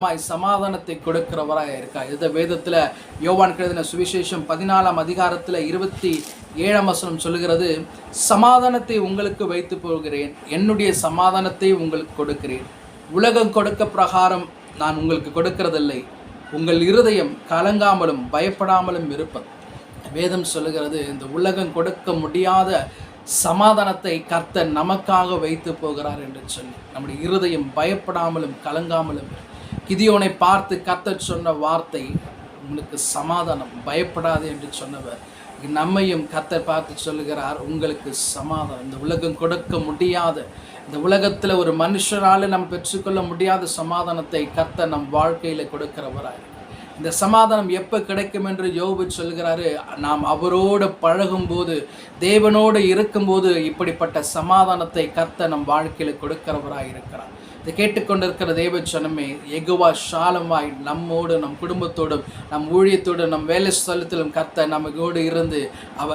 சமாதானத்தை கொடுக்கிறவராக இருக்கா. இந்த வேதத்தில் யோவான் எழுதின சுவிசேஷம் 14ஆம் அதிகாரத்தில் 27ஆம் வசனம் சொல்லுகிறது, சமாதானத்தை உங்களுக்கு வைத்து போகிறேன், என்னுடைய சமாதானத்தை உங்களுக்கு கொடுக்கிறேன். உலகம் கொடுக்க பிரகாரம் நான் உங்களுக்கு கொடுக்கிறதில்லை. உங்கள் இருதயம் கலங்காமலும் பயப்படாமலும் இருப்பது. வேதம் சொல்லுகிறது, இந்த உலகம் கொடுக்க முடியாத சமாதானத்தை கர்த்தர் நமக்காக வைத்து போகிறார் என்று சொல்லி நம்முடைய இருதயம் பயப்படாமலும் கலங்காமலும். கிதியோனை பார்த்து கர்த்தர் சொன்ன வார்த்தை, உங்களுக்கு சமாதானம், பயப்படாது என்று சொன்னவர் நம்மையும் கர்த்தர் பார்த்து சொல்லுகிறார், உங்களுக்கு சமாதானம். இந்த உலகம் கொடுக்க முடியாத, இந்த உலகத்தில் ஒரு மனுஷரால் நம்ம பெற்றுக்கொள்ள முடியாத சமாதானத்தை கர்த்தர் நம் வாழ்க்கையில் கொடுக்கிறவராய். இந்த சமாதானம் எப்போ கிடைக்கும் என்று யோபு சொல்கிறாரு, நாம் அவரோடு பழகும்போது, தேவனோடு இருக்கும்போது இப்படிப்பட்ட சமாதானத்தை கர்த்தர் நம் வாழ்க்கையில் கொடுக்கிறவராய் இருக்கிறார். இதை கேட்டுக்கொண்டிருக்கிற தேவ ஜனமே, யெகோவா ஷாலமாய் நம்மோடு, நம் குடும்பத்தோடும், நம் ஊழியத்தோடும், நம் வேலை ஸ்தலத்திலும் கர்த்தர் நம்மோடு இருந்து அவர்